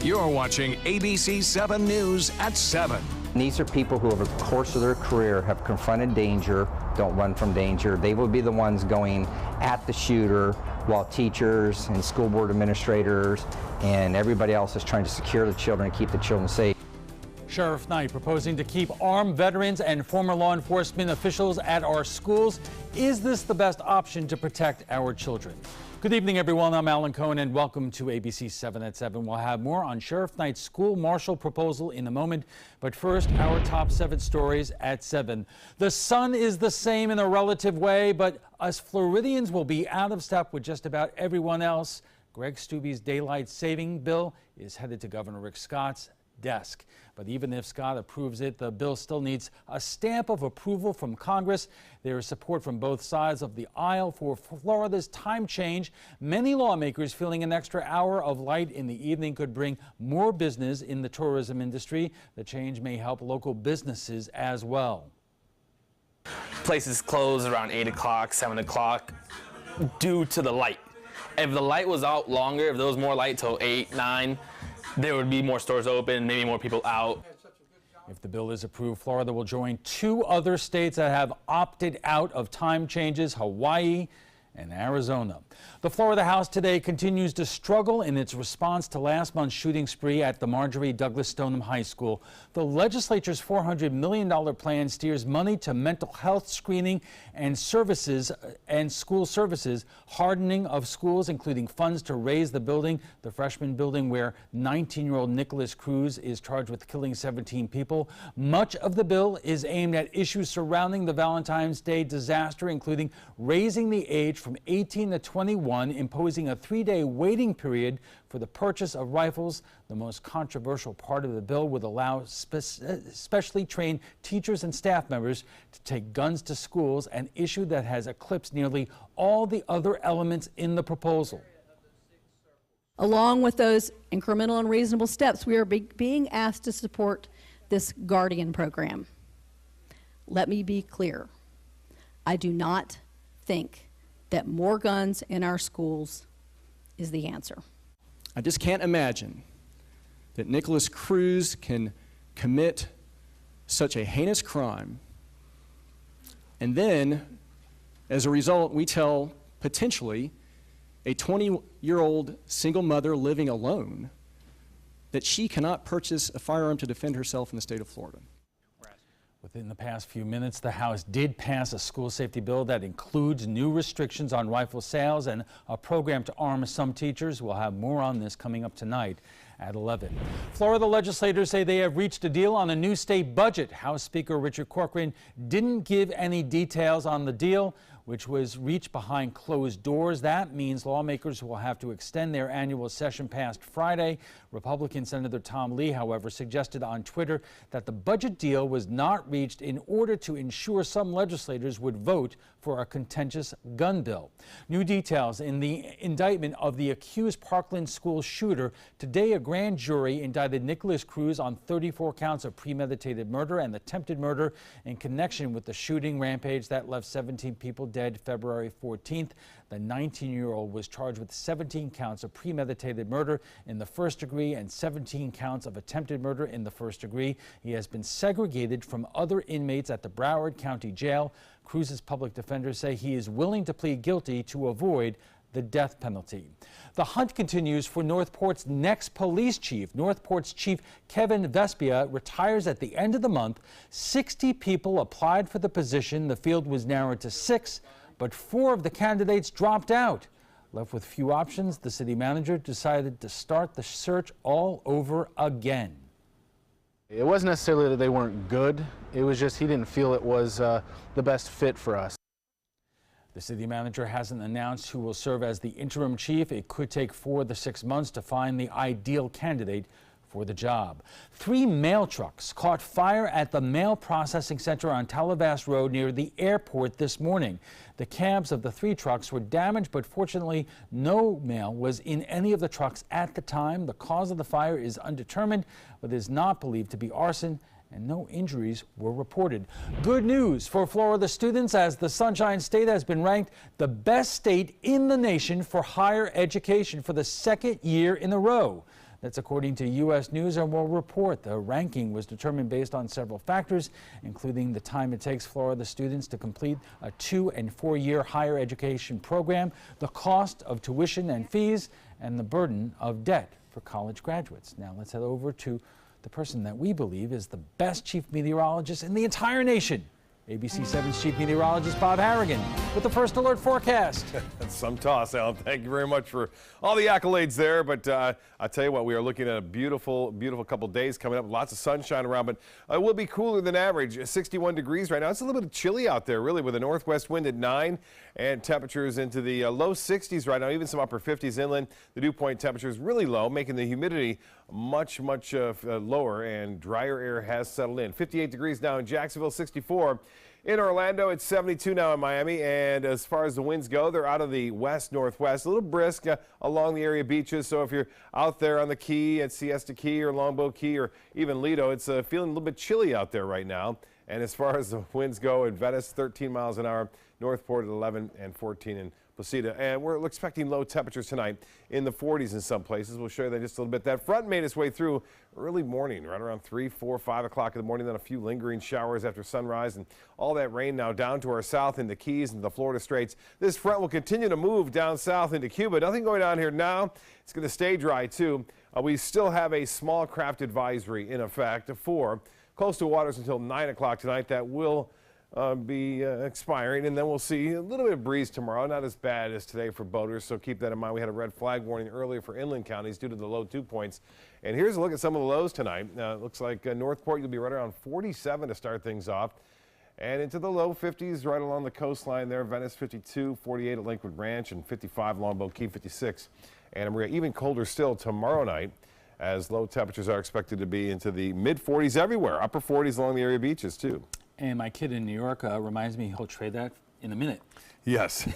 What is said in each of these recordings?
You're watching ABC7 News at 7. These are people who over the course of their career have confronted danger, don't run from danger. They will be the ones going at the shooter while teachers and school board administrators and everybody else is trying to secure the children and keep the children safe. Sheriff Knight proposing to keep armed veterans and former law enforcement officials at our schools. Is this the best option to protect our children? Good evening, everyone. I'm Alan Cohen, and welcome to ABC 7 at 7. We'll have more on Sheriff Knight's school marshal proposal in a moment. But first, our top 7 stories at 7. The sun is the same in a relative way, but us Floridians will be out of step with just about everyone else. Greg Steube's daylight saving bill is headed to Governor Rick Scott's desk. But even if Scott approves it, the bill still needs a stamp of approval from Congress. There is support from both sides of the aisle for Florida's time change. Many lawmakers feeling an extra hour of light in the evening could bring more business in the tourism industry. The change may help local businesses as well. Places close around 8 o'clock, 7 o'clock due to the light. If the light was out longer, if there was more light till 8, 9, there would be more stores open, maybe more people out. If the bill is approved, Florida will join 2 other states that have opted out of time changes, Hawaii and Arizona. The Florida House today continues to struggle in its response to last month's shooting spree at the Marjorie Douglas Stoneham High School. The legislature's $400 million plan steers money to mental health screening and services and school services, hardening of schools, including funds to raise the building, the freshman building where 19-year-old Nicholas Cruz is charged with killing 17 people. Much of the bill is aimed at issues surrounding the Valentine's Day disaster, including raising the age from 18 to 21, imposing a 3-day waiting period for the purchase of rifles. The most controversial part of the bill would allow specially trained teachers and staff members to take guns to schools, an issue that has eclipsed nearly all the other elements in the proposal. Along with those incremental and reasonable steps, we are being asked to support this Guardian program. Let me be clear. I do not think that more guns in our schools is the answer. I just can't imagine that Nicholas Cruz can commit such a heinous crime, and then, as a result, we tell potentially a 20-year-old single mother living alone that she cannot purchase a firearm to defend herself in the state of Florida. Within the past few minutes, the House did pass a school safety bill that includes new restrictions on rifle sales and a program to arm some teachers. We'll have more on this coming up tonight at 11. Florida legislators say they have reached a deal on a new state budget. House Speaker Richard Corcoran didn't give any details on the deal, which was reached behind closed doors. That means lawmakers will have to extend their annual session past Friday. Republican Senator Tom Lee, however, suggested on Twitter that the budget deal was not reached in order to ensure some legislators would vote for a contentious gun bill. New details in the indictment of the accused Parkland school shooter. Today, a grand jury indicted Nicholas Cruz on 34 counts of premeditated murder and attempted murder in connection with the shooting rampage that left 17 people dead February 14th. The 19-year-old was charged with 17 counts of premeditated murder in the first degree and 17 counts of attempted murder in the first degree. He has been segregated from other inmates at the Broward County Jail. Cruz's public defenders say he is willing to plead guilty to avoid the death penalty. The hunt continues for Northport's next police chief. Northport's chief Kevin Vespia retires at the end of the month. 60 people applied for the position. The field was narrowed to 6, but 4 of the candidates dropped out. Left with few options, the city manager decided to start the search all over again. It wasn't necessarily that they weren't good. It was just he didn't feel it was the best fit for us. The city manager hasn't announced who will serve as the interim chief. It could take 4 to 6 months to find the ideal candidate for the job. 3 mail trucks caught fire at the mail processing center on Talavas Road near the airport this morning. The cabs of the 3 trucks were damaged, but fortunately no mail was in any of the trucks at the time. The cause of the fire is undetermined, but is not believed to be arson, and no injuries were reported. Good news for Florida students, as the Sunshine State has been ranked the best state in the nation for higher education for the 2nd year in a row. That's according to U.S. News and World Report. The ranking was determined based on several factors, including the time it takes Florida students to complete a 2- and 4-year higher education program, the cost of tuition and fees, and the burden of debt for college graduates. Now let's head over to the person that we believe is the best chief meteorologist in the entire nation. ABC7's chief meteorologist Bob Harrigan with the first alert forecast. That's some toss, Alan. Thank you very much for all the accolades there. But I tell you what, we are looking at a beautiful, beautiful couple days coming up. Lots of sunshine around, but it will be cooler than average. 61 degrees right now. It's a little bit chilly out there, really, with a northwest wind at 9 and temperatures into the low 60s right now, even some upper 50s inland. The dew point temperature is really low, making the humidity much lower, and drier air has settled in. 58 degrees now in Jacksonville, 64. In Orlando, it's 72 now in Miami, and as far as the winds go, they're out of the west-northwest, a little brisk along the area beaches. So if you're out there on the Key at Siesta Key or Longboat Key or even Lido, it's feeling a little bit chilly out there right now. And as far as the winds go, in Venice, 13 miles an hour, Northport at 11 and 14 in Placida. And we're expecting low temperatures tonight in the 40s in some places. We'll show you that just a little bit. That front made its way through early morning, right around 3, 4, 5 o'clock in the morning, then a few lingering showers after sunrise, and all that rain now down to our south in the Keys and the Florida Straits. This front will continue to move down south into Cuba. Nothing going on here now. It's going to stay dry, too. We still have a small craft advisory in effect for coastal waters until 9 o'clock tonight. That will be expiring, and then we'll see a little bit of breeze tomorrow. Not as bad as today for boaters, so keep that in mind. We had a red flag warning earlier for inland counties due to the low dew points. And here's a look at some of the lows tonight. It looks like Northport, you'll be right around 47 to start things off, and into the low 50s right along the coastline there. Venice 52, 48 at Lakewood Ranch, and 55 Longboat Key, 56 Anna Maria. Even colder still tomorrow night, as low temperatures are expected to be into the mid-40s everywhere, upper 40s along the area beaches too. And my kid in New York reminds me he'll trade that in a minute. Yes.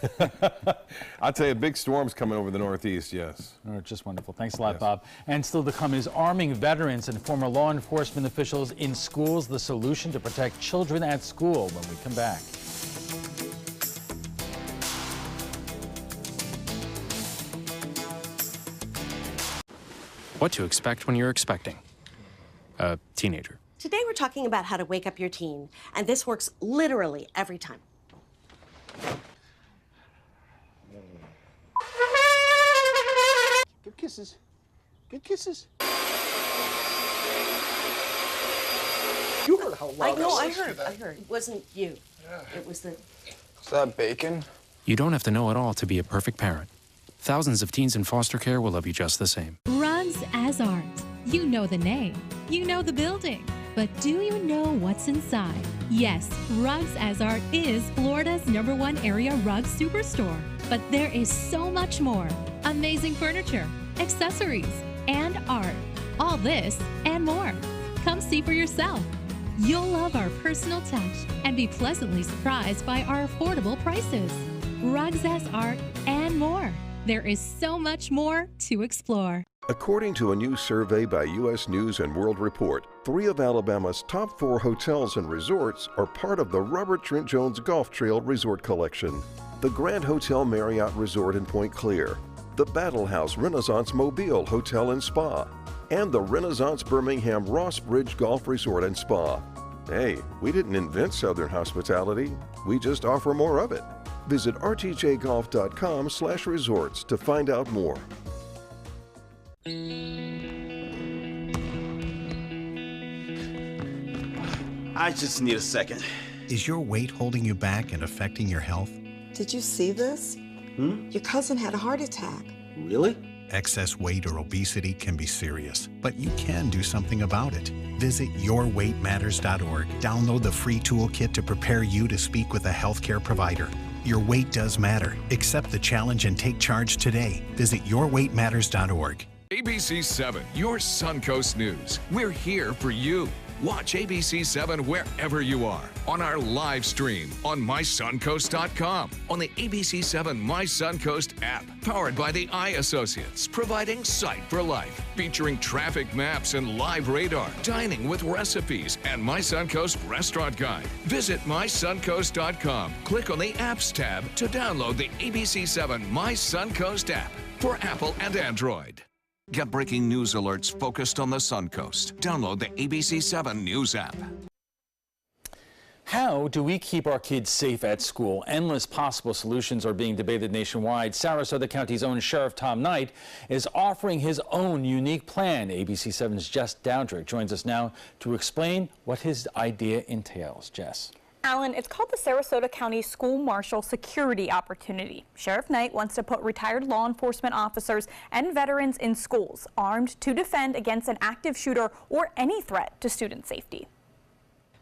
I'll tell you, big storms coming over the Northeast, yes. Oh, just wonderful. Thanks a lot, Bob. And still to come is arming veterans and former law enforcement officials in schools, the solution to protect children at school, when we come back. What to expect when you're expecting a teenager. Today we're talking about how to wake up your teen, and this works literally every time. Good kisses. Good kisses. You heard how loud I heard. It wasn't you. It was the... Is that bacon? You don't have to know it all to be a perfect parent. Thousands of teens in foster care will love you just the same. Rugs as Art. You know the name. You know the building. But do you know what's inside? Yes, Rugs as Art is Florida's #1 area rug superstore. But there is so much more. Amazing furniture, accessories, and art. All this and more. Come see for yourself. You'll love our personal touch and be pleasantly surprised by our affordable prices. Rugs as Art and more. There is so much more to explore. According to a new survey by U.S. News and World Report, 3 of Alabama's top 4 hotels and resorts are part of the Robert Trent Jones Golf Trail Resort Collection. The Grand Hotel Marriott Resort in Point Clear, the Battle House Renaissance Mobile Hotel and Spa, and the Renaissance Birmingham Ross Bridge Golf Resort and Spa. Hey, we didn't invent Southern hospitality, we just offer more of it. Visit rtjgolf.com/resorts to find out more. I just need a second. Is your weight holding you back and affecting your health? Did you see this? Your cousin had a heart attack. Really? Excess weight or obesity can be serious, but you can do something about it. Visit yourweightmatters.org. Download the free toolkit to prepare you to speak with a healthcare provider. Your weight does matter. Accept the challenge and take charge today. Visit yourweightmatters.org. ABC7, your Suncoast News. We're here for you. Watch ABC7 wherever you are, on our live stream, on mysuncoast.com, on the ABC7 My Suncoast app, powered by the Eye Associates, providing sight for life, featuring traffic maps and live radar, dining with recipes, and My Suncoast Restaurant Guide. Visit mysuncoast.com. Click on the Apps tab to download the ABC7 My Suncoast app for Apple and Android. Get breaking news alerts focused on the Suncoast. Download the ABC7 News app. How do we keep our kids safe at school? Endless possible solutions are being debated nationwide. Sarasota County's own Sheriff Tom Knight is offering his own unique plan. ABC7's Jess Dowdrick joins us now to explain what his idea entails. Jess. Alan, it's called the Sarasota County School Marshal Security Opportunity. Sheriff Knight wants to put retired law enforcement officers and veterans in schools, armed to defend against an active shooter or any threat to student safety.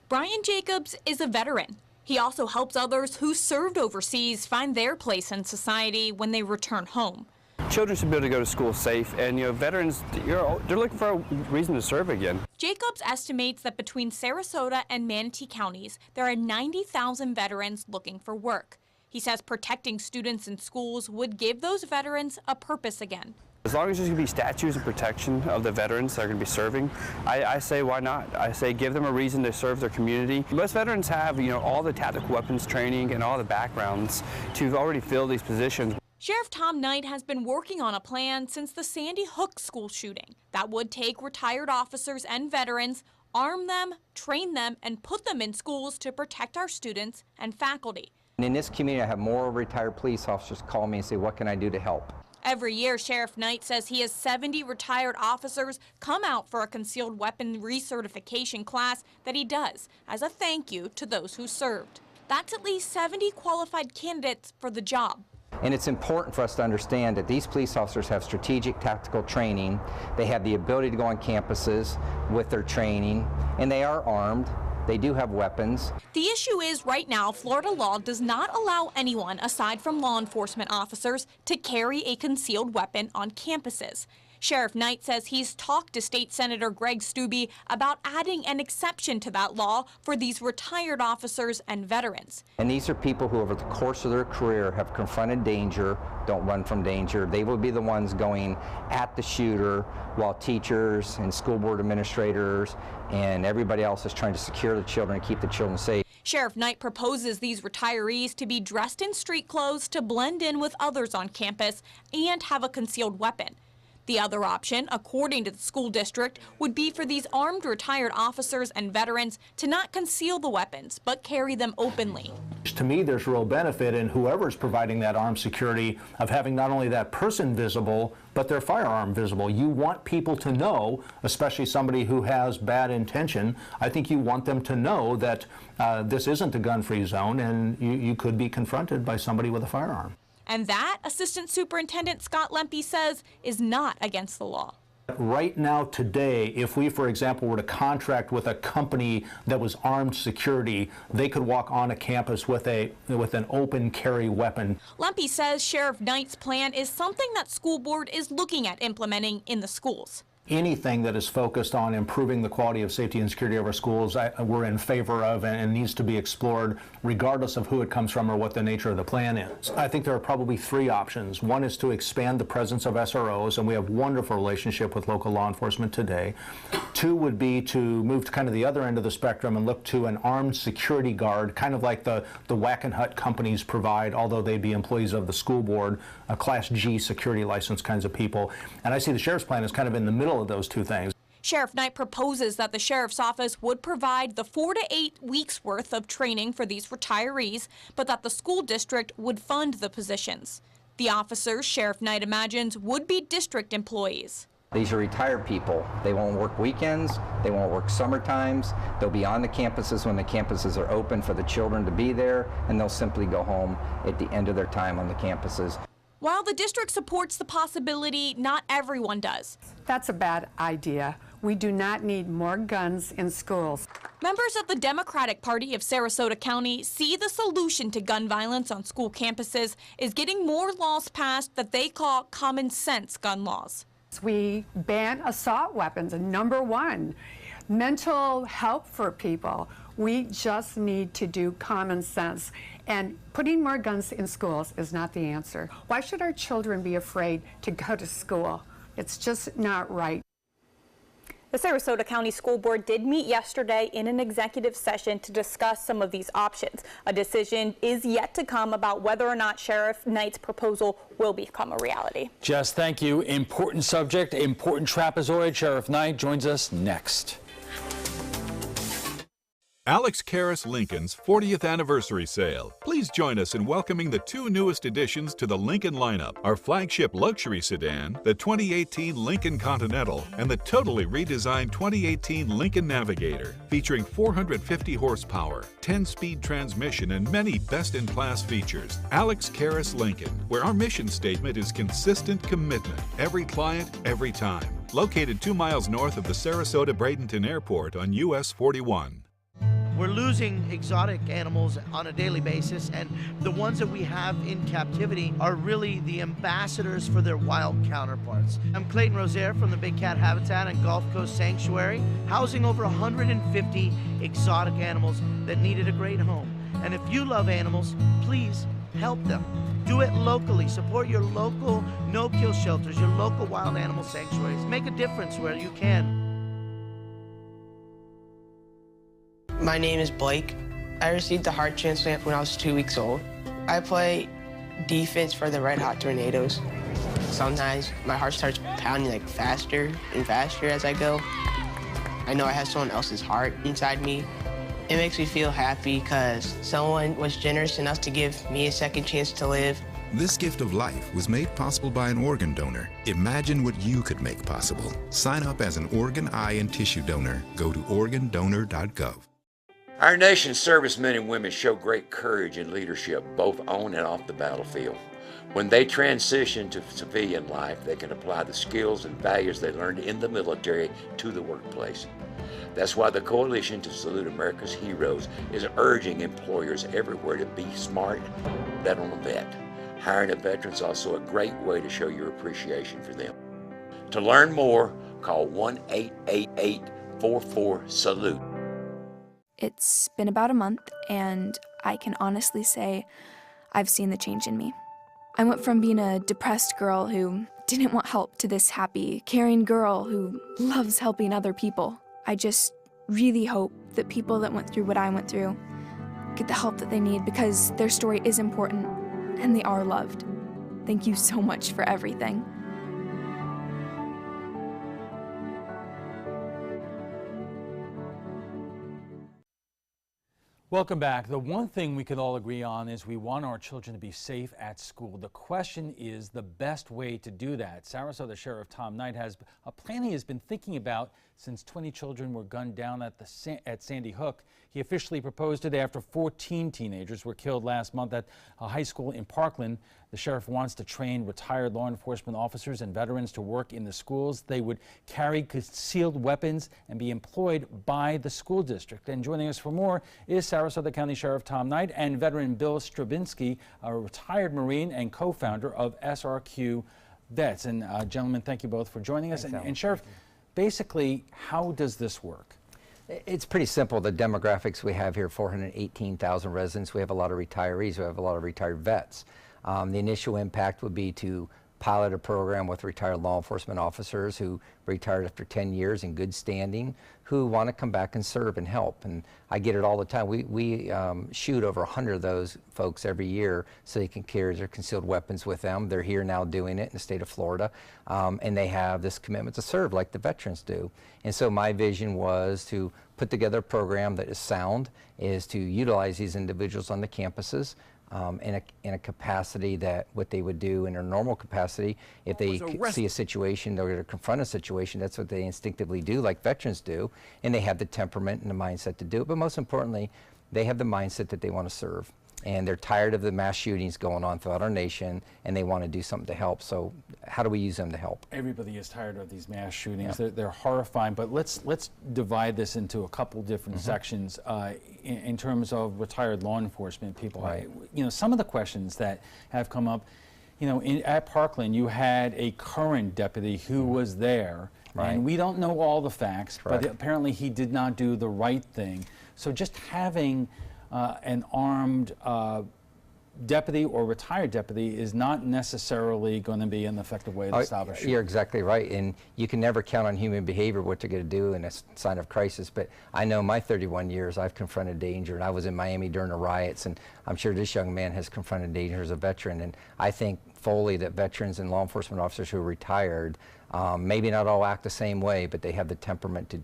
Brian Jacobs is a veteran. He also helps others who served overseas find their place in society when they return home. Children should be able to go to school safe, and veterans, they're looking for a reason to serve again. Jacobs estimates that between Sarasota and Manatee counties, there are 90,000 veterans looking for work. He says protecting students in schools would give those veterans a purpose again. As long as there's going to be statues of protection of the veterans that are going to be serving, I say why not? I say give them a reason to serve their community. Most veterans have, all the tactical weapons training and all the backgrounds to already fill these positions. Sheriff Tom Knight has been working on a plan since the Sandy Hook school shooting that would take retired officers and veterans, arm them, train them, and put them in schools to protect our students and faculty. In this community, I have more retired police officers call me and say, what can I do to help? Every year, Sheriff Knight says he has 70 retired officers come out for a concealed weapon recertification class that he does as a thank you to those who served. That's at least 70 qualified candidates for the job. And it's important for us to understand that these police officers have strategic tactical training. They have the ability to go on campuses with their training, and they are armed. They do have weapons. The issue is right now, Florida law does not allow anyone aside from law enforcement officers to carry a concealed weapon on campuses. Sheriff Knight says he's talked to State Senator Greg Stubbe about adding an exception to that law for these retired officers and veterans. And these are people who over the course of their career have confronted danger, don't run from danger. They will be the ones going at the shooter while teachers and school board administrators and everybody else is trying to secure the children and keep the children safe. Sheriff Knight proposes these retirees to be dressed in street clothes to blend in with others on campus and have a concealed weapon. The other option, according to the school district, would be for these armed retired officers and veterans to not conceal the weapons, but carry them openly. To me, there's real benefit in whoever's providing that armed security of having not only that person visible, but their firearm visible. You want people to know, especially somebody who has bad intention, I think you want them to know that this isn't a gun-free zone and you could be confronted by somebody with a firearm. And that, Assistant Superintendent Scott Lempe says, is not against the law. Right now, today, if we, for example, were to contract with a company that was armed security, they could walk on a campus with an open carry weapon. Lempe says Sheriff Knight's plan is something that school board is looking at implementing in the schools. Anything that is focused on improving the quality of safety and security of our schools, we're in favor of and needs to be explored regardless of who it comes from or what the nature of the plan is. I think there are probably three options. One is to expand the presence of SROs, and we have a wonderful relationship with local law enforcement today. Two would be to move to kind of the other end of the spectrum and look to an armed security guard, kind of like the Whack and Hut companies provide, although they be employees of the school board, a Class G security license kinds of people. And I see the sheriff's plan is kind of in the middle of those two things. Sheriff Knight proposes that the sheriff's office would provide the 4 to 8 weeks worth of training for these retirees, but that the school district would fund the positions. The officers, Sheriff Knight imagines, would be district employees. These are retired people. They won't work weekends, they won't work summer times. They'll be on the campuses when the campuses are open for the children to be there, and they'll simply go home at the end of their time on the campuses. While the district supports the possibility, not everyone does. That's a bad idea. We do not need more guns in schools. Members of the Democratic Party of Sarasota County see the solution to gun violence on school campuses is getting more laws passed that they call common sense gun laws. We ban assault weapons, and number one, mental help for people. We just need to do common sense. And putting more guns in schools is not the answer. Why should our children be afraid to go to school? It's just not right. The Sarasota County School Board did meet yesterday in an executive session to discuss some of these options. A decision is yet to come about whether or not Sheriff Knight's proposal will become a reality. Jess, thank you. Important subject, important trapezoid. Sheriff Knight joins us next. Alex Karras Lincoln's 40th anniversary sale. Please join us in welcoming the two newest additions to the Lincoln lineup, our flagship luxury sedan, the 2018 Lincoln Continental, and the totally redesigned 2018 Lincoln Navigator, featuring 450 horsepower, 10-speed transmission, and many best-in-class features. Alex Karras Lincoln, where our mission statement is consistent commitment, every client, every time. Located 2 miles north of the Sarasota-Bradenton Airport on US 41. We're losing exotic animals on a daily basis, and the ones that we have in captivity are really the ambassadors for their wild counterparts. I'm Clayton Rozier from the Big Cat Habitat and Gulf Coast Sanctuary, housing over 150 exotic animals that needed a great home. And if you love animals, please help them. Do it locally. Support your local no-kill shelters, your local wild animal sanctuaries. Make a difference where you can. My name is Blake. I received a heart transplant when I was 2 weeks old. I play defense for the Red Hot Tornadoes. Sometimes my heart starts pounding like faster and faster as I go. I know I have someone else's heart inside me. It makes me feel happy because someone was generous enough to give me a second chance to live. This gift of life was made possible by an organ donor. Imagine what you could make possible. Sign up as an organ, eye, and tissue donor. Go to organdonor.gov. Our nation's servicemen and women show great courage and leadership, both on and off the battlefield. When they transition to civilian life, they can apply the skills and values they learned in the military to the workplace. That's why the Coalition to Salute America's Heroes is urging employers everywhere to be smart, bet on a vet. Hiring a veteran is also a great way to show your appreciation for them. To learn more, call 1-888-44-SALUTE. It's been about a month, and I can honestly say I've seen the change in me. I went from being a depressed girl who didn't want help to this happy, caring girl who loves helping other people. I just really hope that people that went through what I went through get the help that they need, because their story is important and they are loved. Thank you so much for everything. Welcome back. The one thing we can all agree on is we want our children to be safe at school. The question is the best way to do that. Sarasota Sheriff Tom Knight has a plan he has been thinking about since 20 children were gunned down at Sandy Hook. He officially proposed it after 14 teenagers were killed last month at a high school in Parkland. The sheriff wants to train retired law enforcement officers and veterans to work in the schools. They would carry concealed weapons and be employed by the school district. And joining us for more is Sarasota County Sheriff Tom Knight and veteran Bill Stravinsky, a retired Marine and co-founder of SRQ Vets. And gentlemen, thank you both for joining us. And Sheriff, basically, how does this work? It's pretty simple. The demographics we have here, 418,000 residents. We have a lot of retirees. We have a lot of retired vets. The initial impact would be to pilot a program with retired law enforcement officers who retired after 10 years in good standing, who want to come back and serve and help. And I get it all the time. We shoot over 100 of those folks every year so they can carry their concealed weapons with them. They're here now doing it in the state of Florida, and they have this commitment to serve like the veterans do. And so my vision was to put together a program that is sound, is to utilize these individuals on the campuses in a capacity that what they would do in a normal capacity. If they see a situation, they're going to confront a situation, that's what they instinctively do, like veterans do, and they have the temperament and the mindset to do it. But most importantly, they have the mindset that they want to serve. And they're tired of the mass shootings going on throughout our nation, and they want to do something to help. So how do we use them to help? Everybody is tired of these mass shootings. Yeah. They're horrifying, but let's divide this into a couple different sections in terms of retired law enforcement people. Right. You know, some of the questions that have come up, you know, at Parkland, you had a current deputy who was there, and we don't know all the facts, but apparently he did not do the right thing. So just having an armed deputy or retired deputy is not necessarily going to be an effective way to stop a shooter. You're exactly right, and you can never count on human behavior, what they're going to do in a sign of crisis, but I know my 31 years I've confronted danger, and I was in Miami during the riots, and I'm sure this young man has confronted danger as a veteran, and I think fully that veterans and law enforcement officers who are retired maybe not all act the same way, but they have the temperament to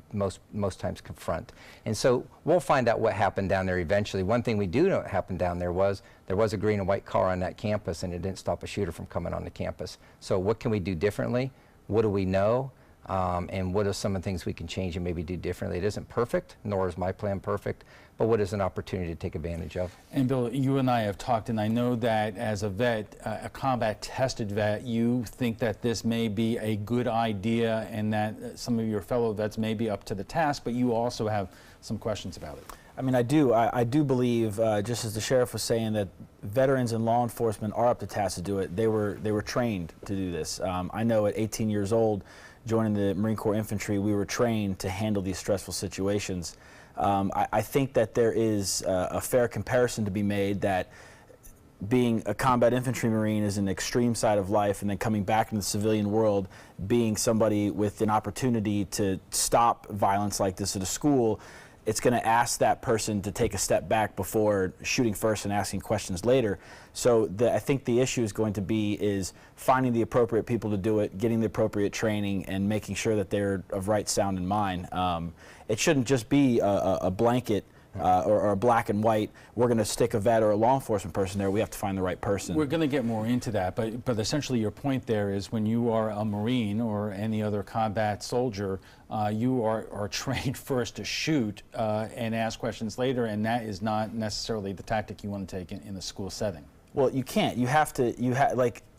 most times confront. And so we'll find out what happened down there eventually. One thing we do know what happened down there was a green and white car on that campus, and it didn't stop a shooter from coming on the campus. So what can we do differently? What do we know? And what are some of the things we can change and maybe do differently? It isn't perfect, nor is my plan perfect, but what is an opportunity to take advantage of? And Bill, you and I have talked, and I know that as a vet, a combat-tested vet, you think that this may be a good idea and that some of your fellow vets may be up to the task, but you also have some questions about it. I mean, I do believe, just as the sheriff was saying, that veterans and law enforcement are up to task to do it. They were trained to do this. I know at 18 years old, joining the Marine Corps Infantry, we were trained to handle these stressful situations. I think that there is a fair comparison to be made that being a combat infantry Marine is an extreme side of life, and then coming back into the civilian world, being somebody with an opportunity to stop violence like this at a school, it's going to ask that person to take a step back before shooting first and asking questions later. So I think the issue is going to be is finding the appropriate people to do it, getting the appropriate training, and making sure that they're of right sound in mind. It shouldn't just be a blanket or a black and white, we're going to stick a vet or a law enforcement person there. We have to find the right person. We're going to get more into that, but essentially your point there is when you are a Marine or any other combat soldier, you are trained first to shoot and ask questions later, and that is not necessarily the tactic you want to take in the school setting. Well, you can't. You have to,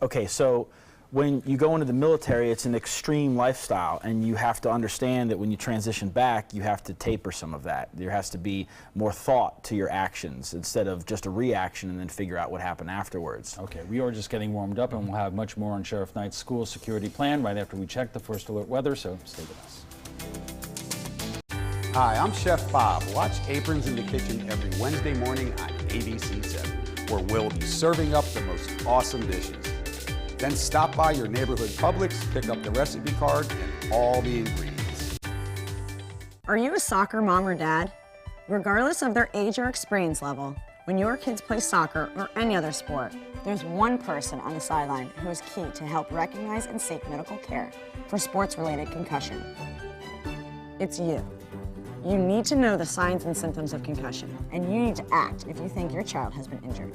okay, so when you go into the military, it's an extreme lifestyle, and you have to understand that when you transition back, you have to taper some of that. There has to be more thought to your actions instead of just a reaction and then figure out what happened afterwards. Okay, we are just getting warmed up, and we'll have much more on Sheriff Knight's school security plan right after we check the first alert weather, so stay with us. Hi, I'm Chef Bob. Watch Aprons in the Kitchen every Wednesday morning on ABC7, where we'll be serving up the most awesome dishes. Then stop by your neighborhood Publix, pick up the recipe card and all the ingredients. Are you a soccer mom or dad? Regardless of their age or experience level, when your kids play soccer or any other sport, there's one person on the sideline who is key to help recognize and seek medical care for sports-related concussion. It's you. You need to know the signs and symptoms of concussion, and you need to act if you think your child has been injured.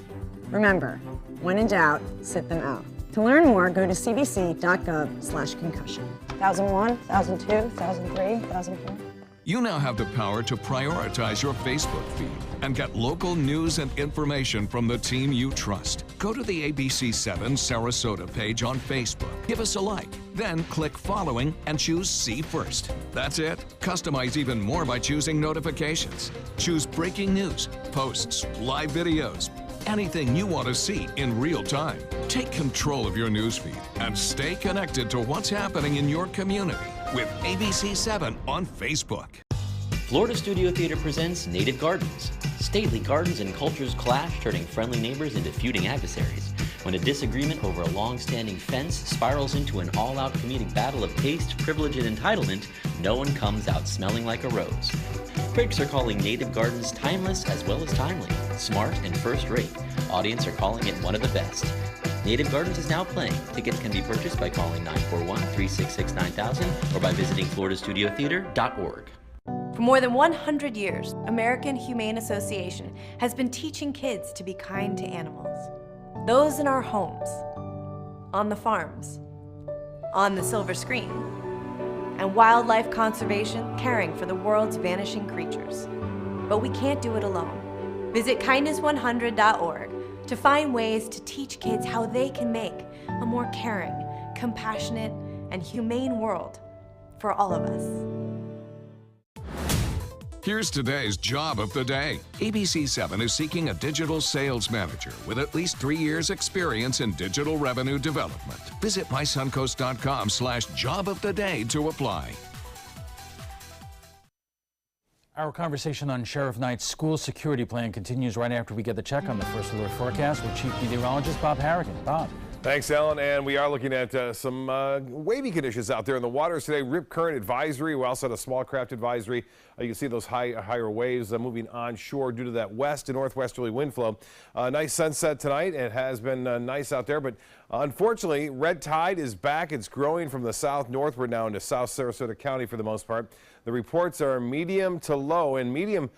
Remember, when in doubt, sit them out. To learn more, go to cdc.gov/concussion. 1001, 1002, 1003, 1004. You now have the power to prioritize your Facebook feed and get local news and information from the team you trust. Go to the ABC7 Sarasota page on Facebook. Give us a like, then click following and choose See First. That's it. Customize even more by choosing notifications. Choose breaking news, posts, live videos, anything you want to see in real time. Take control of your newsfeed and stay connected to what's happening in your community with ABC7 on Facebook. Florida Studio Theater presents Native Gardens. Stately gardens and cultures clash, turning friendly neighbors into feuding adversaries. When a disagreement over a long-standing fence spirals into an all-out comedic battle of taste, privilege, and entitlement, no one comes out smelling like a rose. Critics are calling Native Gardens timeless as well as timely, smart and first-rate. Audience are calling it one of the best. Native Gardens is now playing. Tickets can be purchased by calling 941-366-9000 or by visiting floridastudiotheater.org. For more than 100 years, American Humane Association has been teaching kids to be kind to animals. Those in our homes, on the farms, on the silver screen, and wildlife conservation, caring for the world's vanishing creatures. But we can't do it alone. Visit kindness100.org to find ways to teach kids how they can make a more caring, compassionate, and humane world for all of us. Here's today's job of the day. ABC7 is seeking a digital sales manager with at least 3 years experience in digital revenue development. Visit mysuncoast.com/job of the day to apply. Our conversation on Sheriff Knight's school security plan continues right after we get the check on the first alert forecast with Chief Meteorologist Bob Harrigan. Bob. Thanks, Alan. And we are looking at some wavy conditions out there in the waters today. Rip current advisory. We also had a small craft advisory. You can see those higher waves moving onshore due to that west to northwesterly wind flow. Nice sunset tonight. It has been nice out there, but unfortunately, red tide is back. It's growing from the south northward now into South Sarasota County for the most part. The reports are medium to low, and medium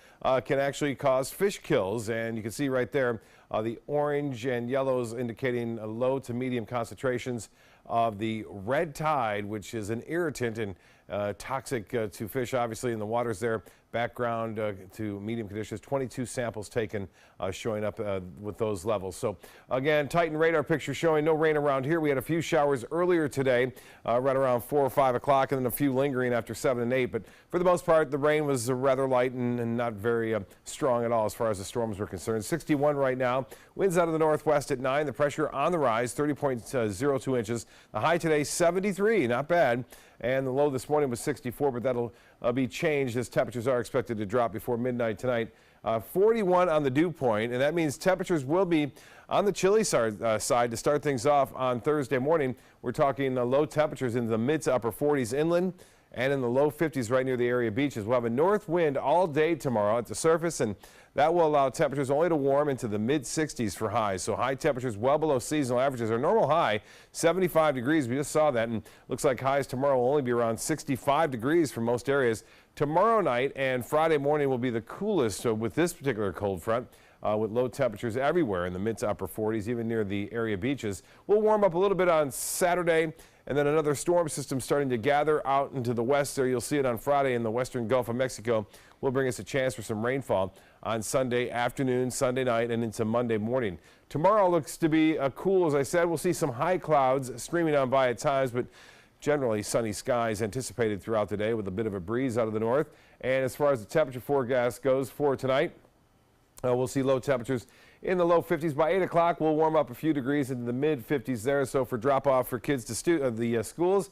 can actually cause fish kills. And you can see right there the orange and yellows indicating low to medium concentrations of the red tide, which is an irritant and toxic to fish, obviously, in the waters there. Background to medium conditions, 22 samples taken showing up with those levels. So again, Titan radar picture showing no rain around here. We had a few showers earlier today, right around 4 or 5 o'clock, and then a few lingering after 7 and 8. But for the most part, the rain was rather light and not very strong at all as far as the storms were concerned. 61 right now. Winds out of the northwest at 9. The pressure on the rise, 30.02 inches. The high today, 73. Not bad. And the low this morning was 64, but that'll be changed as temperatures are expected to drop before midnight tonight. 41 on the dew point, and that means temperatures will be on the chilly side to start things off on Thursday morning. We're talking low temperatures in the mid to upper 40s inland and in the low 50s right near the area beaches. We'll have a north wind all day tomorrow at the surface, and that will allow temperatures only to warm into the mid-60s for highs. So high temperatures well below seasonal averages. Our normal high, 75 degrees. We just saw that, and looks like highs tomorrow will only be around 65 degrees for most areas. Tomorrow night and Friday morning will be the coolest with this particular cold front. With low temperatures everywhere in the mid to upper 40s, even near the area beaches. We'll warm up a little bit on Saturday, and then another storm system starting to gather out into the west there. You'll see it on Friday in the western Gulf of Mexico. Will bring us a chance for some rainfall on Sunday afternoon, Sunday night, and into Monday morning. Tomorrow looks to be cool, as I said. We'll see some high clouds streaming on by at times, but generally sunny skies anticipated throughout the day with a bit of a breeze out of the north. And as far as the temperature forecast goes for tonight, we'll see low temperatures in the low 50s. By 8 o'clock, we'll warm up a few degrees into the mid 50s there. So for drop-off for kids to the schools,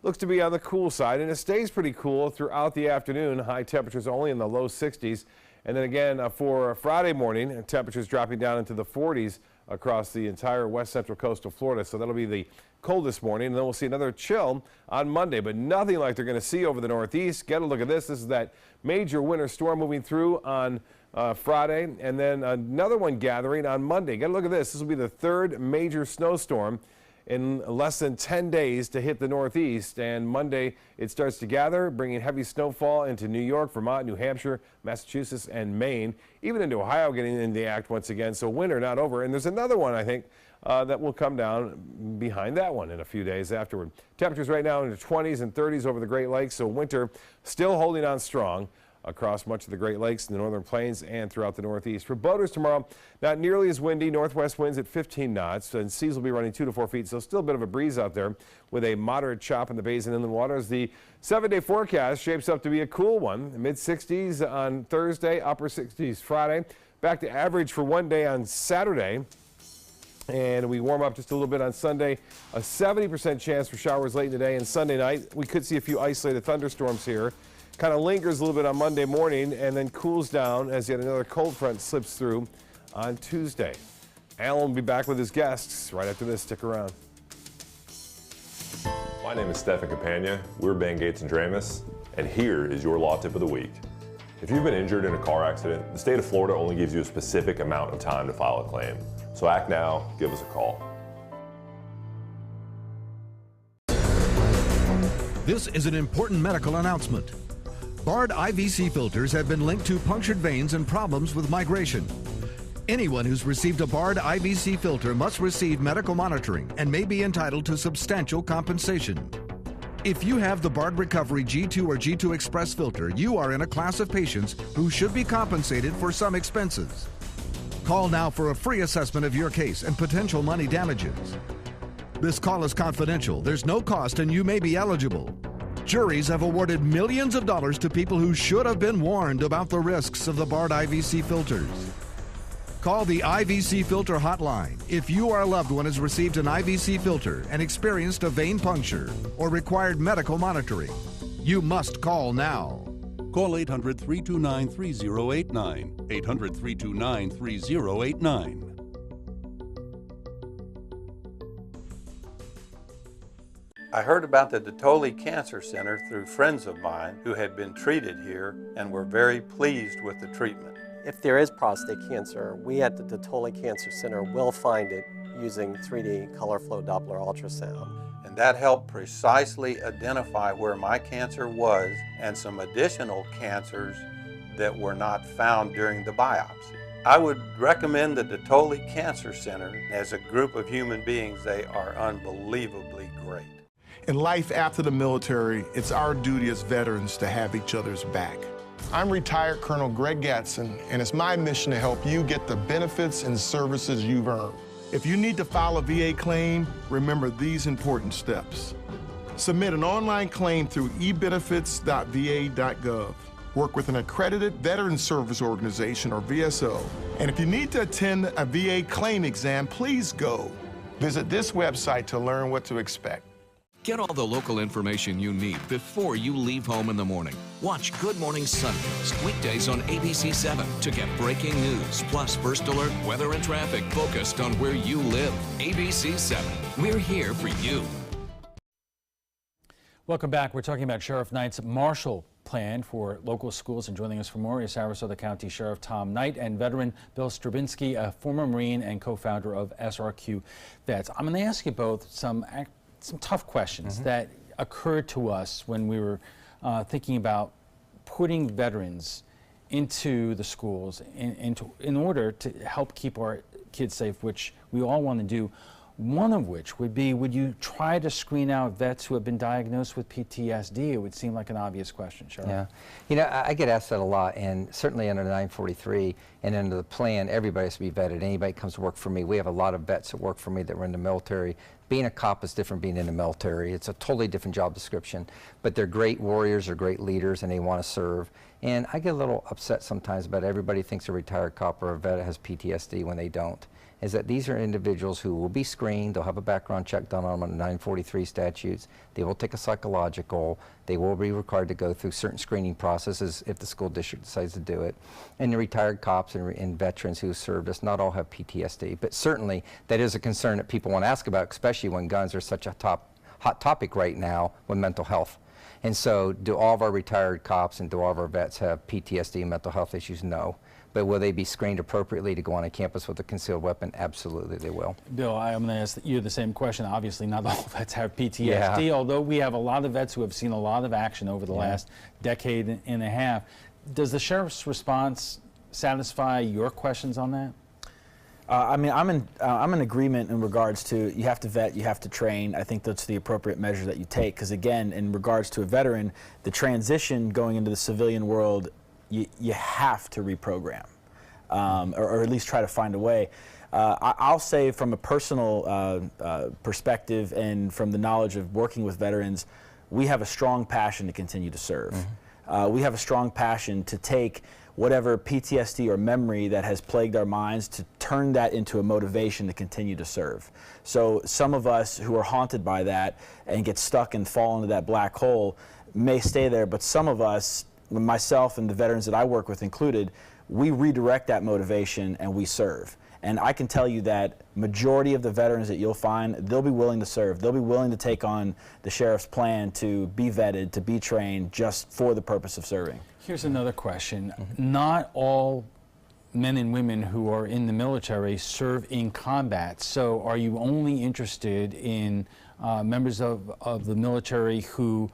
looks to be on the cool side. And it stays pretty cool throughout the afternoon. High temperatures only in the low 60s. And then again, for Friday morning, temperatures dropping down into the 40s across the entire west central coast of Florida. So that'll be the coldest morning. And then we'll see another chill on Monday, but nothing like they're going to see over the northeast. Get a look at this. This is that major winter storm moving through on Friday, and then another one gathering on Monday. Get a look at this. This will be the third major snowstorm in less than 10 days to hit the northeast. And Monday, it starts to gather, bringing heavy snowfall into New York, Vermont, New Hampshire, Massachusetts, and Maine, even into Ohio getting in the act once again. So winter not over. And there's another one, I think, that will come down behind that one in a few days afterward. Temperatures right now in the 20s and 30s over the Great Lakes. So winter still holding on strong across much of the Great Lakes and the northern plains and throughout the northeast. For boaters tomorrow, not nearly as windy. Northwest winds at 15 knots, and seas will be running 2 to 4 feet, so still a bit of a breeze out there with a moderate chop in the bays and inland waters. The 7-day forecast shapes up to be a cool one. Mid-60s on Thursday, upper 60s Friday. Back to average for one day on Saturday. And we warm up just a little bit on Sunday. A 70% chance for showers late in the day, and Sunday night we could see a few isolated thunderstorms here. Kind of lingers a little bit on Monday morning and then cools down as yet another cold front slips through on Tuesday. Alan will be back with his guests right after this. Stick around. My name is Stefan Campagna. We're Ben Gates and Dramus, and here is your law tip of the week. If you've been injured in a car accident, the state of Florida only gives you a specific amount of time to file a claim. So act now, give us a call. This is an important medical announcement. Bard IVC filters have been linked to punctured veins and problems with migration. Anyone who's received a Bard IVC filter must receive medical monitoring and may be entitled to substantial compensation. If you have the Bard Recovery G2 or G2 Express filter, you are in a class of patients who should be compensated for some expenses. Call now for a free assessment of your case and potential money damages. This call is confidential. There's no cost and you may be eligible. Juries have awarded millions of dollars to people who should have been warned about the risks of the Bard IVC filters. Call the IVC Filter Hotline if you or a loved one has received an IVC filter and experienced a vein puncture or required medical monitoring. You must call now. Call 800-329-3089, 800-329-3089. I heard about the Detoli Cancer Center through friends of mine who had been treated here and were very pleased with the treatment. If there is prostate cancer, we at the Detoli Cancer Center will find it using 3D color flow Doppler ultrasound. And that helped precisely identify where my cancer was and some additional cancers that were not found during the biopsy. I would recommend the Detoli Cancer Center. As a group of human beings, they are unbelievably great. In life after the military, it's our duty as veterans to have each other's back. I'm retired Colonel Greg Gatson, and it's my mission to help you get the benefits and services you've earned. If you need to file a VA claim, remember these important steps. Submit an online claim through ebenefits.va.gov. Work with an accredited Veteran Service Organization, or VSO. And if you need to attend a VA claim exam, please go. Visit this website to learn what to expect. Get all the local information you need before you leave home in the morning. Watch Good Morning Suncoast weekdays on ABC7 to get breaking news, plus first alert, weather and traffic focused on where you live. ABC7, we're here for you. Welcome back. We're talking about Sheriff Knight's Marshall Plan for local schools, and joining us for more is Sarasota County Sheriff Tom Knight and veteran Bill Stravinsky, a former Marine and co-founder of SRQ Vets. I'm going to ask you both some tough questions that occurred to us when we were thinking about putting veterans into the schools in order to help keep our kids safe, which we all want to do. One of which would be, would you try to screen out vets who have been diagnosed with PTSD? It would seem like an obvious question, Sheriff. Yeah, you know, I get asked that a lot, and certainly under 943 and under the plan, everybody has to be vetted. Anybody comes to work for me. We have a lot of vets that work for me that were in the military. Being a cop is different being in the military. It's a totally different job description, but they're great warriors, they're great leaders, and they want to serve. And I get a little upset sometimes about everybody thinks a retired cop or a vet has PTSD when they don't. Is that these are individuals who will be screened, they'll have a background check done on them under 943 statutes, they will take a psychological, they will be required to go through certain screening processes if the school district decides to do it. And the retired cops and veterans who served us not all have PTSD, but certainly that is a concern that people want to ask about, especially when guns are such a hot topic right now with mental health. And so do all of our retired cops and do all of our vets have PTSD and mental health issues? No. But will they be screened appropriately to go on a campus with a concealed weapon? Absolutely, they will. Bill, I'm going to ask you the same question. Obviously, not all vets have PTSD, although we have a lot of vets who have seen a lot of action over the last decade and a half. Does the sheriff's response satisfy your questions on that? I mean, I'm in agreement in regards to you have to vet, you have to train. I think that's the appropriate measure that you take, because again, in regards to a veteran, the transition going into the civilian world, you have to reprogram, or at least try to find a way. I'll say from a personal perspective and from the knowledge of working with veterans, we have a strong passion to continue to serve. We have a strong passion to take whatever PTSD or memory that has plagued our minds to turn that into a motivation to continue to serve. So some of us who are haunted by that and get stuck and fall into that black hole may stay there, but some of us, myself and the veterans that I work with included, we redirect that motivation and we serve. And I can tell you that majority of the veterans that you'll find, they'll be willing to serve. They'll be willing to take on the sheriff's plan to be vetted, to be trained, just for the purpose of serving. Here's another question. Not all men and women who are in the military serve in combat. So are you only interested in members of the military who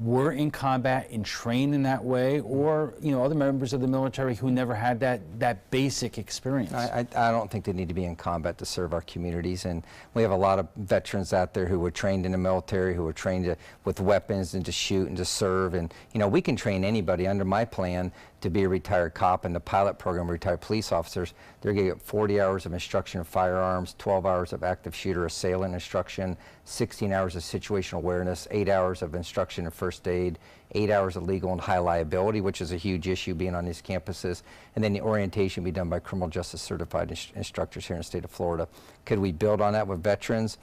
were in combat and trained in that way, or other members of the military who never had that basic experience? I don't think they need to be in combat to serve our communities, and we have a lot of veterans out there who were trained in the military, who were trained with weapons and to shoot and to serve, and we can train anybody under my plan to be a retired cop. And the pilot program, retired police officers, they're going to get 40 hours of instruction of firearms, 12 hours of active shooter assailant instruction, 16 hours of situational awareness, 8 hours of instruction in first aid, 8 hours of legal and high liability, which is a huge issue being on these campuses, and then the orientation be done by criminal justice certified instructors here in the state of Florida. Could we build on that with veterans?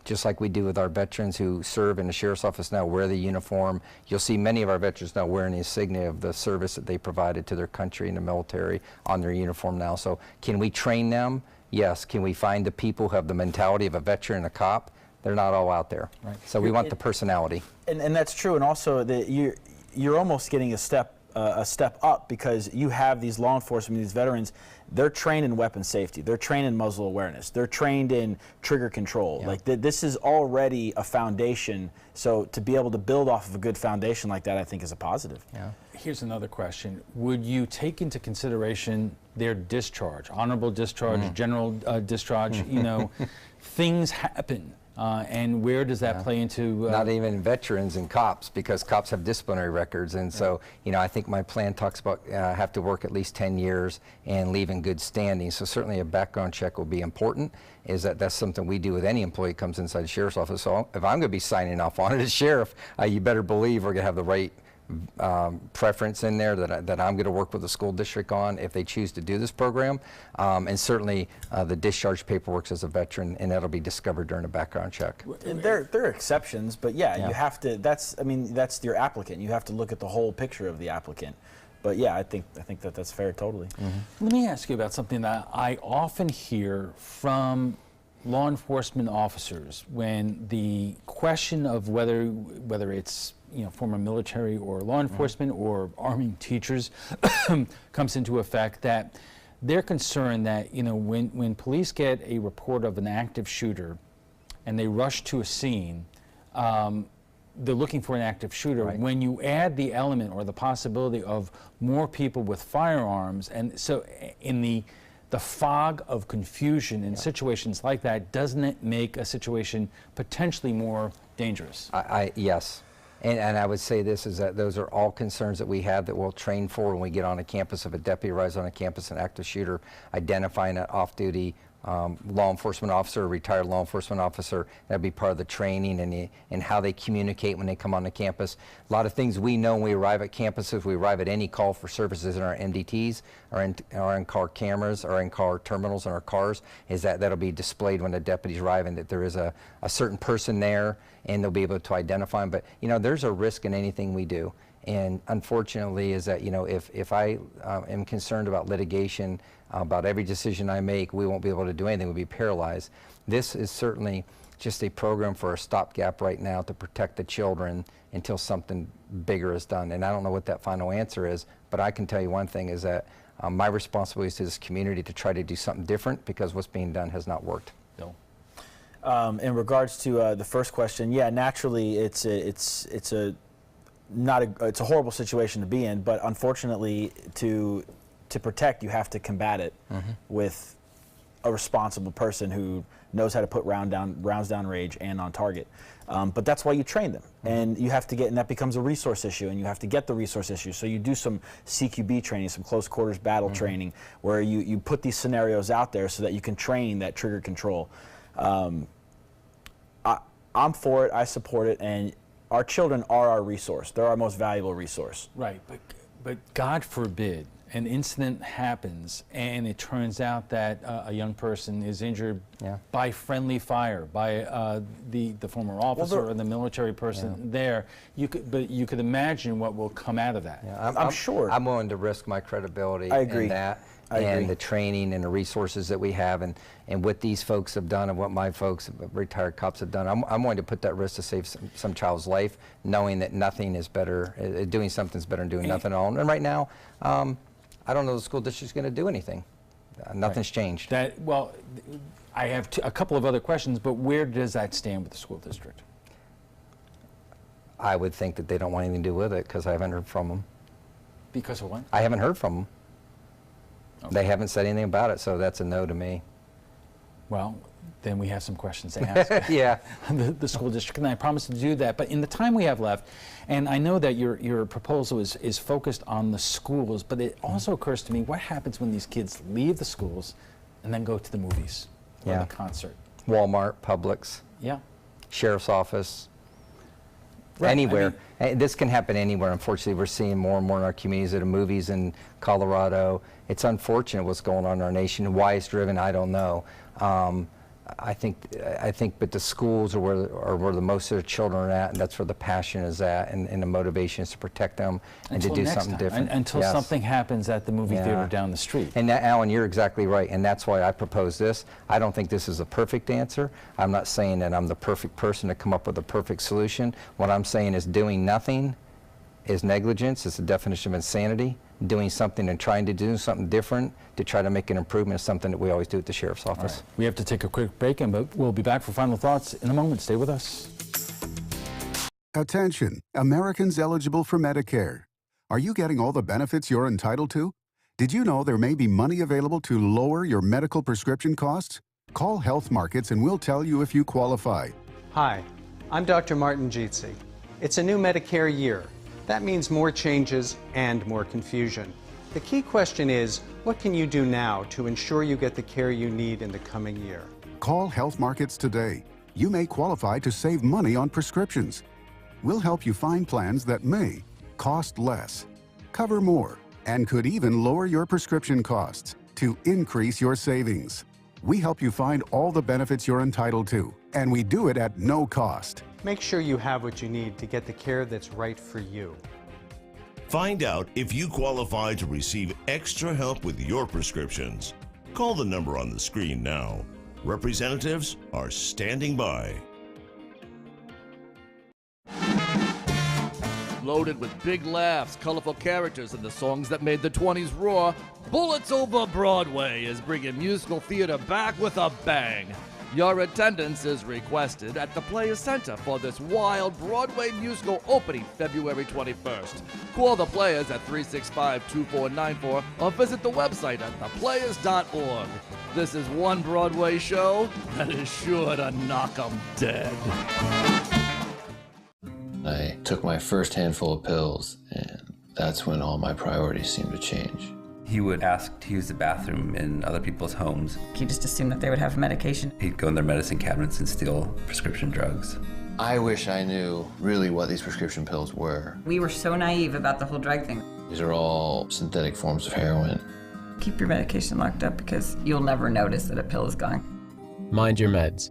just like we do with our veterans who serve in the sheriff's office now, wear the uniform. You'll see many of our veterans now wearing the insignia of the service that they provided to their country in the military on their uniform now. So can we train them? Yes. Can we find the people who have the mentality of a veteran and a cop? They're not all out there. Right. So we want the personality. And that's true. And also, you're almost getting a step up, because you have these law enforcement, these veterans, they're trained in weapon safety, they're trained in muzzle awareness, they're trained in trigger control. Yeah. Like this is already a foundation, so to be able to build off of a good foundation like that, I think is a positive. Yeah. Here's another question. Would you take into consideration their discharge, honorable discharge, general discharge? You know, things happen. And where does that play into? Not even veterans and cops, because cops have disciplinary records, and so I think my plan talks about have to work at least 10 years and leave in good standing. So certainly a background check will be important. That's something we do with any employee who comes inside the sheriff's office. So if I'm going to be signing off on it as sheriff, you better believe we're going to have the right preference in there that I'm going to work with the school district on if they choose to do this program, and certainly the discharge paperwork as a veteran, and that'll be discovered during a background check. And there are exceptions, but yeah, you have to. That's your applicant. You have to look at the whole picture of the applicant. But yeah, I think that's fair, totally. Let me ask you about something that I often hear from law enforcement officers when the question of whether it's former military or law enforcement or arming teachers comes into effect, that they're concerned that when police get a report of an active shooter and they rush to a scene, they're looking for an active shooter. Right. When you add the element or the possibility of more people with firearms, and so in the fog of confusion in situations like that, doesn't it make a situation potentially more dangerous? Yes. And I would say this is that those are all concerns that we have that we'll train for when we get on a campus. If a deputy arrives on a campus, an active shooter, identifying an off-duty law enforcement officer, a retired law enforcement officer, that'd be part of the training and how they communicate when they come on the campus. A lot of things we know when we arrive at campuses, we arrive at any call for services in our MDTs, our in-car cameras, our in-car terminals in our cars, is that'll be displayed when the deputies arrive, and that there is a certain person there, and they'll be able to identify them. But there's a risk in anything we do. And unfortunately is that, if I am concerned about litigation, about every decision I make, we won't be able to do anything, we'll be paralyzed. This is certainly just a program for a stopgap right now to protect the children until something bigger is done. And I don't know what that final answer is, but I can tell you one thing is that my responsibility is to this community to try to do something different, because what's being done has not worked. No. In regards to the first question, yeah, naturally it's a horrible situation to be in, but unfortunately to protect, you have to combat it with a responsible person who knows how to put rounds down range and on target. But that's why you train them, and you have to and that becomes a resource issue, and you have to get the resource issue. So you do some CQB training, some close quarters battle training, where you put these scenarios out there so that you can train that trigger control. I'm for it, I support it, and our children are our resource. They're our most valuable resource. Right, but God forbid an incident happens and it turns out that a young person is injured by friendly fire, by the former officer or the military person there. You could imagine what will come out of that. Yeah, I'm sure. I'm willing to risk my credibility in that. And the training and the resources that we have, and what these folks have done and what my folks, retired cops, have done. I'm willing to put that risk to save some child's life, knowing that nothing is better, doing something's better than doing nothing at all. And right now, I don't know the school district's going to do anything. Nothing's changed. I have a couple of other questions, but where does that stand with the school district? I would think that they don't want anything to do with it, because I haven't heard from them. Because of what? I haven't heard from them. Okay. They haven't said anything about it, so that's a no to me. Well, then we have some questions to ask. Yeah. the school district, and I promise to do that. But in the time we have left, and I know that your proposal is focused on the schools, but it also occurs to me, what happens when these kids leave the schools and then go to the movies or the concert? Walmart, Publix, sheriff's office, anywhere. This can happen anywhere. Unfortunately, we're seeing more and more in our communities at the movies in Colorado. It's unfortunate what's going on in our nation. Why it's driven, I don't know. I think, but the schools are where the most of the children are at, and that's where the passion is at, and the motivation is to protect them and to do something different. Until something happens at the movie theater down the street. And that, Alan, you're exactly right, and that's why I propose this. I don't think this is a perfect answer. I'm not saying that I'm the perfect person to come up with a perfect solution. What I'm saying is doing nothing is negligence. It's the definition of insanity. Doing something and trying to do something different to try to make an improvement is something that we always do at the Sheriff's Office. Right. We have to take a quick break, but we'll be back for final thoughts in a moment. Stay with us. Attention, Americans eligible for Medicare. Are you getting all the benefits you're entitled to? Did you know there may be money available to lower your medical prescription costs? Call Health Markets and we'll tell you if you qualify. Hi, I'm Dr. Martin Jeetsi. It's a new Medicare year. That means more changes and more confusion. The key question is, what can you do now to ensure you get the care you need in the coming year? Call Health Markets today. You may qualify to save money on prescriptions. We'll help you find plans that may cost less, cover more, and could even lower your prescription costs to increase your savings. We help you find all the benefits you're entitled to, and we do it at no cost. Make sure you have what you need to get the care that's right for you. Find out if you qualify to receive extra help with your prescriptions. Call the number on the screen now. Representatives are standing by. Loaded with big laughs, colorful characters, and the songs that made the 20s roar, Bullets Over Broadway is bringing musical theater back with a bang. Your attendance is requested at the Players Center for this wild Broadway musical opening February 21st. Call the Players at 365-2494 or visit the website at theplayers.org. This is one Broadway show that is sure to knock 'em dead. I took my first handful of pills, and that's when all my priorities seemed to change. He would ask to use the bathroom in other people's homes. He just assumed that they would have medication. He'd go in their medicine cabinets and steal prescription drugs. I wish I knew really what these prescription pills were. We were so naive about the whole drug thing. These are all synthetic forms of heroin. Keep your medication locked up because you'll never notice that a pill is gone. Mind your meds.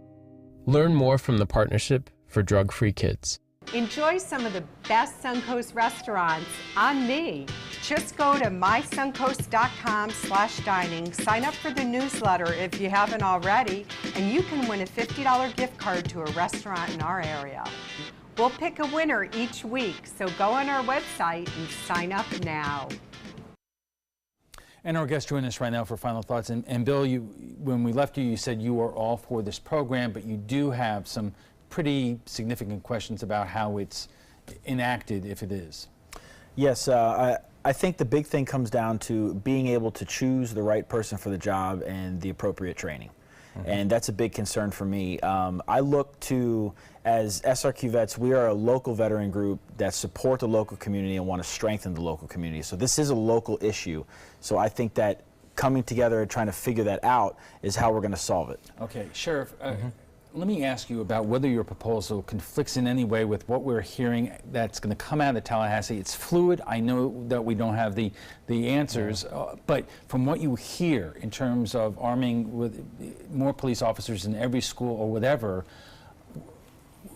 Learn more from the Partnership for Drug-Free Kids. Enjoy some of the best Suncoast restaurants on me. Just go to mysuncoast.com/dining, sign up for the newsletter if you haven't already, and you can win a $50 gift card to a restaurant in our area. We'll pick a winner each week, so go on our website and sign up now. And our guests join us right now for final thoughts. And Bill, when we left you, you said you are all for this program, but you do have some pretty significant questions about how it's enacted, if it is. Yes, I think the big thing comes down to being able to choose the right person for the job and the appropriate training. And that's a big concern for me. I look to, as SRQ Vets, we are a local veteran group that support the local community and want to strengthen the local community. So this is a local issue. So I think that coming together and trying to figure that out is how we're going to solve it. Okay, Sheriff, let me ask you about whether your proposal conflicts in any way with what we're hearing that's going to come out of Tallahassee. It's fluid. I know that we don't have the answers, but from what you hear in terms of arming with more police officers in every school or whatever,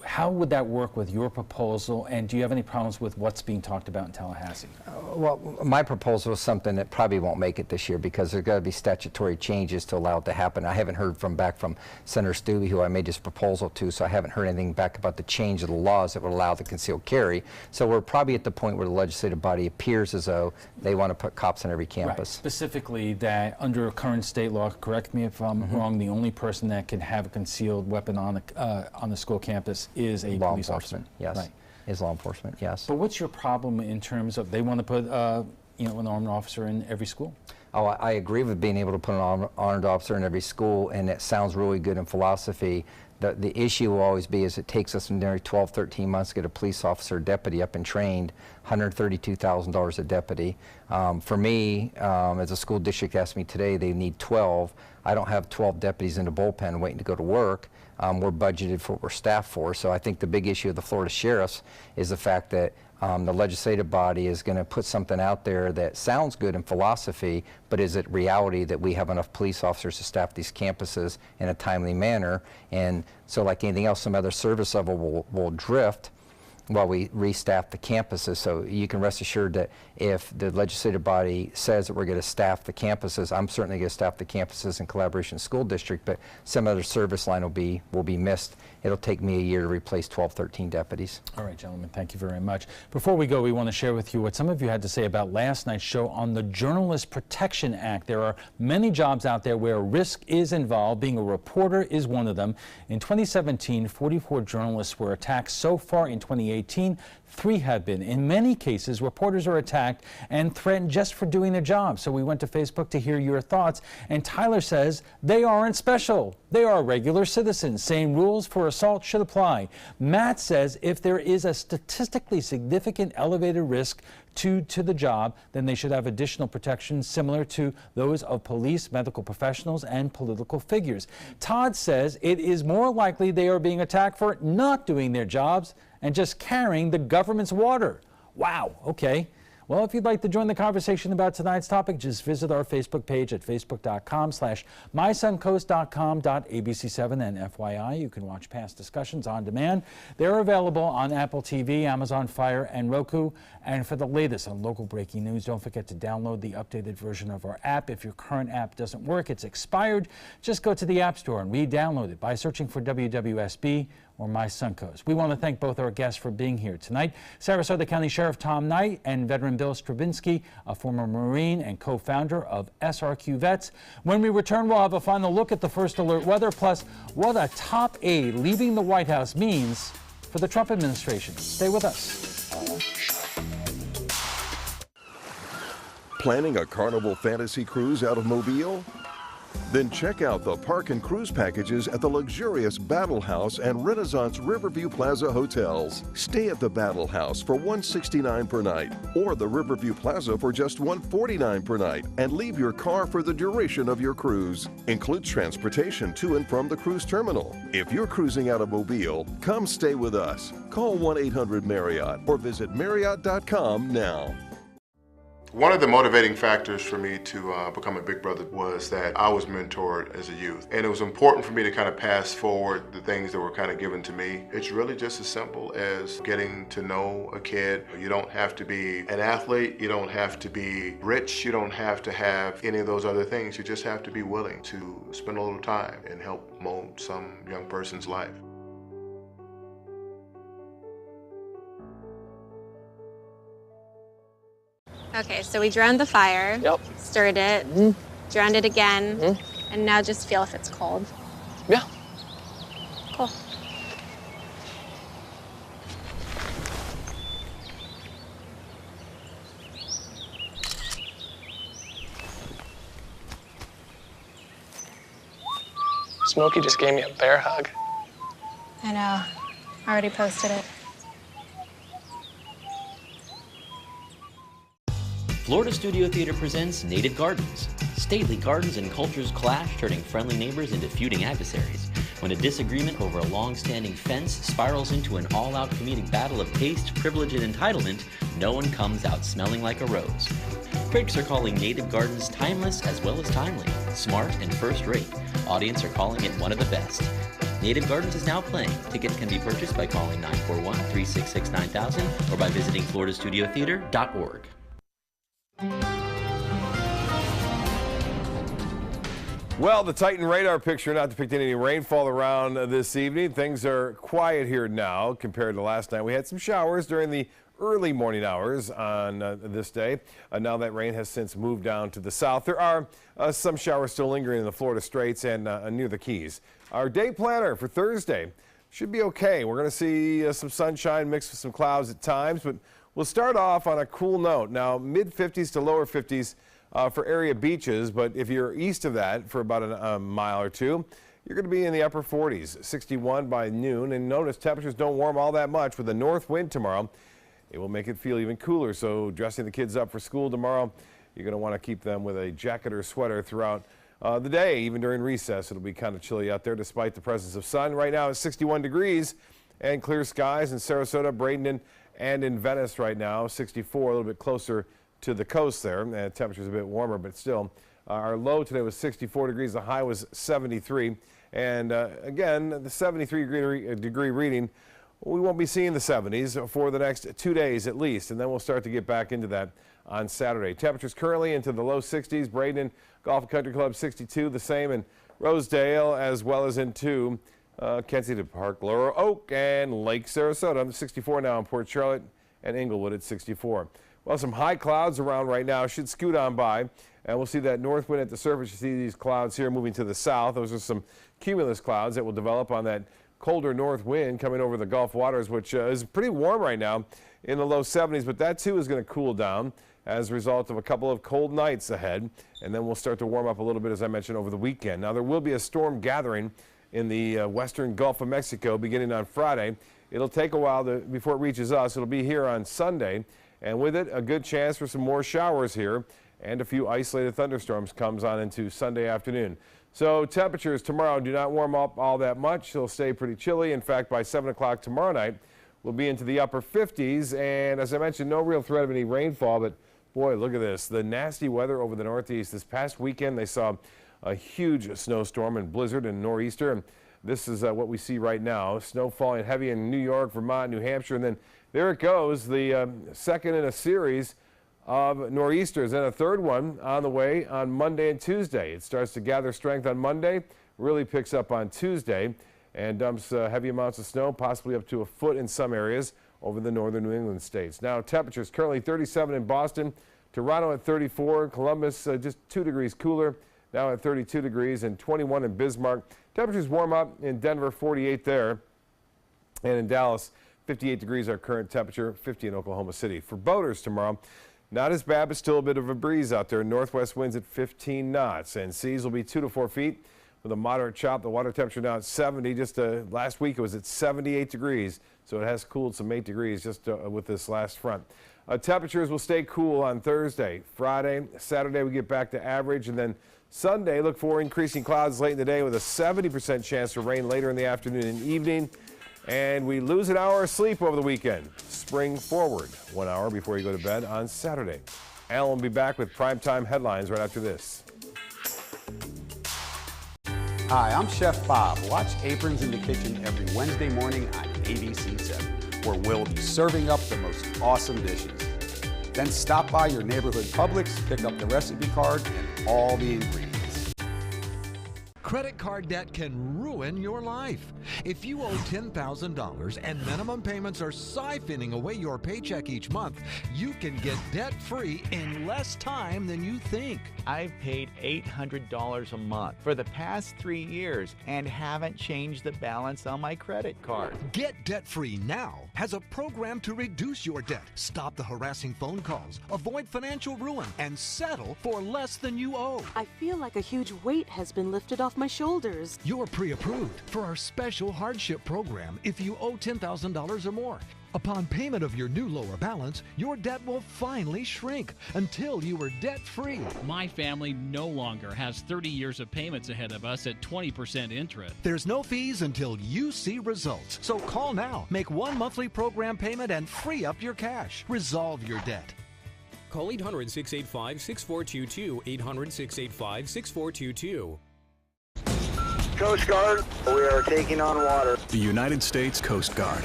how would that work with your proposal, and do you have any problems with what's being talked about in Tallahassee? Well, my proposal is something that probably won't make it this year because there's got to be statutory changes to allow it to happen. I haven't heard back from Senator Stubbe, who I made this proposal to, so I haven't heard anything back about the change of the laws that would allow the concealed carry. So we're probably at the point where the legislative body appears as though they want to put cops on every campus. Right. Specifically that under current state law, correct me if I'm wrong, the only person that can have a concealed weapon on the school campus is a law police enforcement, officer. yes. Right. Is law enforcement, yes. But what's your problem in terms of they want to put an armed officer in every school? Oh, I agree with being able to put an armed officer in every school, and it sounds really good in philosophy. The issue will always be is it takes us nearly 12, 13 months to get a police officer or deputy up and trained, $132,000 a deputy. For me, as a school district asked me today, they need 12. I don't have 12 deputies in the bullpen waiting to go to work. we're budgeted for what we're staffed for. So I think the big issue of the Florida sheriffs is the fact that the legislative body is going to put something out there that sounds good in philosophy, but is it reality that we have enough police officers to staff these campuses in a timely manner? And so like anything else, some other service level will drift while we restaff the campuses. So you can rest assured that if the legislative body says that we're going to staff the campuses, I'm certainly going to staff the campuses in collaboration with the school district, but some other service line will be missed. It'll take me a year to replace 12, 13 deputies. All right, gentlemen, thank you very much. Before we go, we want to share with you what some of you had to say about last night's show on the Journalist Protection Act. There are many jobs out there where risk is involved. Being a reporter is one of them. In 2017, 44 journalists were attacked. So far in 2018, 3 have been. In many cases, reporters are attacked and threatened just for doing their job. So we went to Facebook to hear your thoughts, and Tyler says they aren't special. They are regular citizens. Same rules for assault should apply. Matt says if there is a statistically significant elevated risk to the job, then they should have additional protections similar to those of police, medical professionals, and political figures. Todd says it is more likely they are being attacked for not doing their jobs and just carrying the government's water. Wow, okay. Well, if you'd like to join the conversation about tonight's topic, just visit our Facebook page at facebook.com/mysuncoast.com.abc7. And FYI, you can watch past discussions on demand. They're available on Apple TV, Amazon Fire, and Roku. And for the latest on local breaking news, don't forget to download the updated version of our app. If your current app doesn't work, it's expired, just go to the App Store and re-download it by searching for WWSB or My Suncoast. We want to thank both our guests for being here tonight. Sarasota County Sheriff Tom Knight and veteran Bill Stravinsky, a former Marine and co-founder of SRQ Vets. When we return, we'll have a final look at the first alert weather, plus what a top aide leaving the White House means for the Trump administration. Stay with us. Planning a Carnival Fantasy Cruise out of Mobile? Then check out the park and cruise packages at the luxurious Battle House and Renaissance Riverview Plaza hotels. Stay at the Battle House for $169 per night or the Riverview Plaza for just $149 per night, and leave your car for the duration of your cruise. Includes transportation to and from the cruise terminal. If you're cruising out of Mobile, come stay with us. Call 1-800-MARRIOTT or visit Marriott.com now. One of the motivating factors for me to become a Big Brother was that I was mentored as a youth. And it was important for me to kind of pass forward the things that were kind of given to me. It's really just as simple as getting to know a kid. You don't have to be an athlete. You don't have to be rich. You don't have to have any of those other things. You just have to be willing to spend a little time and help mold some young person's life. Okay, so we drowned the fire, stirred it, drowned it again, and now just feel if it's cold. Yeah. Cool. Smokey just gave me a bear hug. I know. I already posted it. Florida Studio Theater presents Native Gardens. Stately gardens and cultures clash, turning friendly neighbors into feuding adversaries. When a disagreement over a long-standing fence spirals into an all-out comedic battle of taste, privilege, and entitlement, no one comes out smelling like a rose. Critics are calling Native Gardens timeless as well as timely, smart and first-rate. Audience are calling it one of the best. Native Gardens is now playing. Tickets can be purchased by calling 941-366-9000 or by visiting floridastudiotheater.org. Well, the Titan radar picture not depicting any rainfall around this evening. Things are quiet here now compared to last night. We had some showers during the early morning hours on this day. Now that rain has since moved down to the south. There are some showers still lingering in the Florida Straits and near the Keys. Our day planner for Thursday should be okay. We're going to see some sunshine mixed with some clouds at times, but we'll start off on a cool note. Now, mid-50s to lower 50s for area beaches, but if you're east of that for about a mile or two, you're going to be in the upper 40s, 61 by noon. And notice temperatures don't warm all that much with a north wind tomorrow. It will make it feel even cooler, so dressing the kids up for school tomorrow, you're going to want to keep them with a jacket or sweater throughout the day. Even during recess, it'll be kind of chilly out there despite the presence of sun. Right now it's 61 degrees and clear skies in Sarasota, Bradenton, and in Venice right now. 64, a little bit closer to the coast there. And temperature's a bit warmer, but still. Our low today was 64 degrees. The high was 73. And again, the 73 degree reading, we won't be seeing the 70s for the next 2 days at least. And then we'll start to get back into that on Saturday. Temperatures currently into the low 60s. Bradenton Golf and Country Club 62, the same in Rosedale, as well as into Kensington Park, Laurel Oak, and Lake Sarasota. 64 now in Port Charlotte and Inglewood at 64. Well, some high clouds around right now. Should scoot on by, and we'll see that north wind at the surface. You see these clouds here moving to the south. Those are some cumulus clouds that will develop on that colder north wind coming over the Gulf waters, which is pretty warm right now in the low 70s, but that too is going to cool down as a result of a couple of cold nights ahead, and then we'll start to warm up a little bit, as I mentioned, over the weekend. Now, there will be a storm gathering in the western Gulf of Mexico beginning on Friday. It'll take a while before it reaches us. It'll be here on Sunday, and with it, a good chance for some more showers here, and a few isolated thunderstorms comes on into Sunday afternoon. So temperatures tomorrow do not warm up all that much. They'll stay pretty chilly. In fact, by 7 o'clock tomorrow night, we'll be into the upper 50s, and as I mentioned, no real threat of any rainfall, but boy, look at this. The nasty weather over the Northeast. This past weekend, they saw a huge snowstorm and blizzard and nor'easter, and this is what we see right now. Snow falling heavy in New York, Vermont, New Hampshire, and then there it goes, the second in a series of nor'easters, and a third one on the way on Monday and Tuesday. It starts to gather strength on Monday, really picks up on Tuesday, and dumps heavy amounts of snow, possibly up to a foot in some areas over the northern New England states. Now, temperatures currently 37 in Boston, Toronto at 34, Columbus just 2 degrees cooler, now at 32 degrees, and 21 in Bismarck. Temperatures warm up in Denver, 48 there, and in Dallas, 58 degrees our current temperature, 50 in Oklahoma City. For boaters tomorrow, not as bad, but still a bit of a breeze out there. Northwest winds at 15 knots, and seas will be 2 to 4 feet with a moderate chop. The water temperature now at 70. Just last week it was at 78 degrees, so it has cooled some 8 degrees just with this last front. Temperatures will stay cool on Thursday, Friday, Saturday we get back to average, and then Sunday look for increasing clouds late in the day with a 70% chance of rain later in the afternoon and evening. And we lose an hour of sleep over the weekend. Spring forward 1 hour before you go to bed on Saturday. Alan will be back with primetime headlines right after this. Hi, I'm Chef Bob. Watch Aprons in the Kitchen every Wednesday morning on ABC7, where we'll be serving up the most awesome dishes. Then stop by your neighborhood Publix, pick up the recipe card and all the ingredients. Credit card debt can ruin your life. If you owe $10,000 and minimum payments are siphoning away your paycheck each month, you can get debt-free in less time than you think. I've paid $800 a month for the past 3 years and haven't changed the balance on my credit card. Get debt-free now has a program to reduce your debt, stop the harassing phone calls, avoid financial ruin, and settle for less than you owe. I feel like a huge weight has been lifted off my shoulders. You're pre-approved for our special hardship program if you owe $10,000 or more. Upon payment of your new lower balance, your debt will finally shrink until you are debt-free. My family no longer has 30 years of payments ahead of us at 20% interest. There's no fees until you see results. So call now, make one monthly program payment, and free up your cash. Resolve your debt. Call 800-685-6422, 800-685-6422. Coast Guard, we are taking on water. The United States Coast Guard.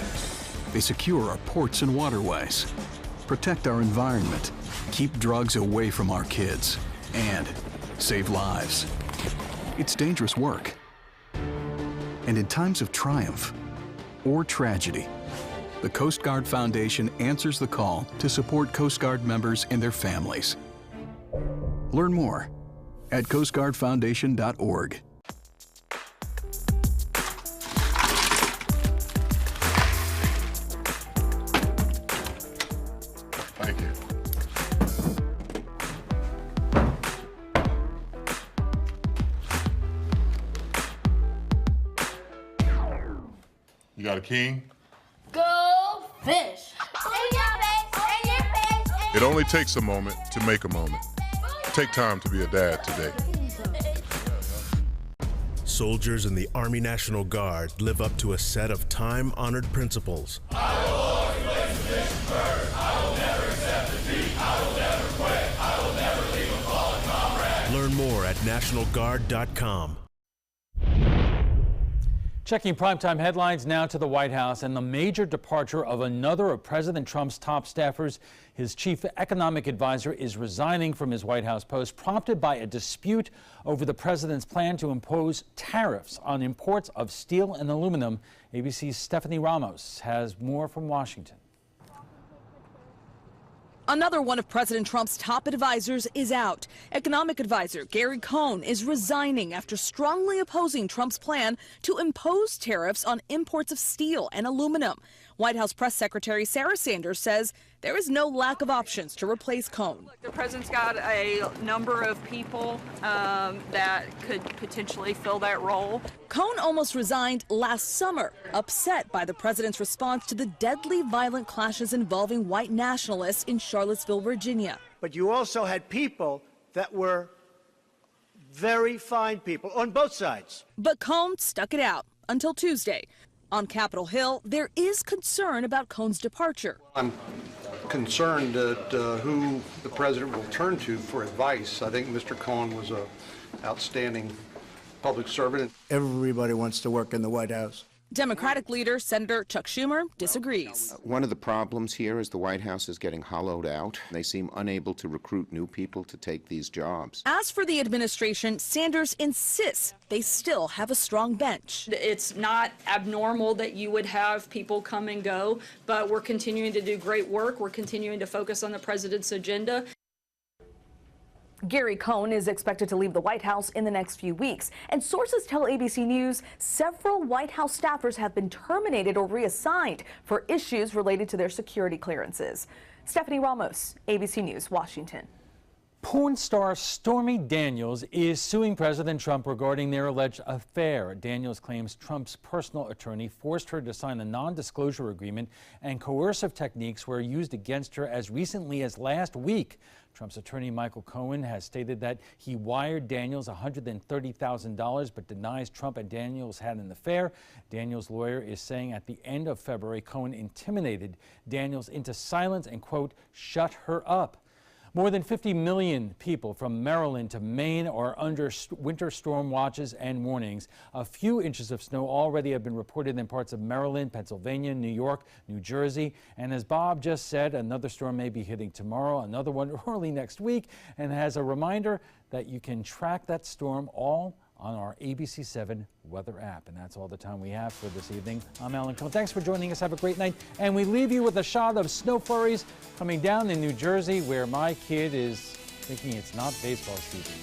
They secure our ports and waterways, protect our environment, keep drugs away from our kids, and save lives. It's dangerous work. And in times of triumph or tragedy, the Coast Guard Foundation answers the call to support Coast Guard members and their families. Learn more at coastguardfoundation.org. Thank you. You got a king? Go fish! In your face, in your face, It only takes a moment to make a moment. Take time to be a dad today. Soldiers in the Army National Guard live up to a set of time-honored principles. I will always place the mission first. I will never accept defeat. I will never quit. I will never leave a fallen comrade. Learn more at nationalguard.com. Checking primetime headlines now to the White House and the major departure of another of President Trump's top staffers. His chief economic advisor is resigning from his White House post, prompted by a dispute over the president's plan to impose tariffs on imports of steel and aluminum. ABC's Stephanie Ramos has more from Washington. Another one of President Trump's top advisors is out. Economic advisor Gary Cohn is resigning after strongly opposing Trump's plan to impose tariffs on imports of steel and aluminum. White House Press Secretary Sarah Sanders says there is no lack of options to replace Cohn. The president's got a number of people that could potentially fill that role. Cohn almost resigned last summer, upset by the president's response to the deadly violent clashes involving white nationalists in Charlottesville, Virginia. But you also had people that were very fine people on both sides. But Cohn stuck it out until Tuesday. On Capitol Hill, there is concern about Cohn's departure. I'm concerned at who the president will turn to for advice. I think Mr. Cohn was an outstanding public servant. Everybody wants to work in the White House. Democratic leader Senator Chuck Schumer disagrees. One of the problems here is the White House is getting hollowed out. They seem unable to recruit new people to take these jobs. As for the administration, Sanders insists they still have a strong bench. It's not abnormal that you would have people come and go, but we're continuing to do great work. We're continuing to focus on the president's agenda. Gary Cohn is expected to leave the White House in the next few weeks, and sources tell ABC News several White House staffers have been terminated or reassigned for issues related to their security clearances. Stephanie Ramos, ABC News, Washington. Porn star Stormy Daniels is suing President Trump regarding their alleged affair. Daniels claims Trump's personal attorney forced her to sign a non-disclosure agreement, and coercive techniques were used against her as recently as last week. Trump's attorney Michael Cohen has stated that he wired Daniels $130,000 but denies Trump and Daniels had an affair. Daniels' lawyer is saying at the end of February, Cohen intimidated Daniels into silence and, quote, shut her up. More than 50 million people from Maryland to Maine are under winter storm watches and warnings. A few inches of snow already have been reported in parts of Maryland, Pennsylvania, New York, New Jersey. And as Bob just said, another storm may be hitting tomorrow, another one early next week. And as a reminder that you can track that storm all on our ABC7 weather app. And that's all the time we have for this evening. I'm Alan Cohn. Thanks for joining us. Have a great night. And we leave you with a shot of snow flurries coming down in New Jersey, where my kid is thinking it's not baseball season.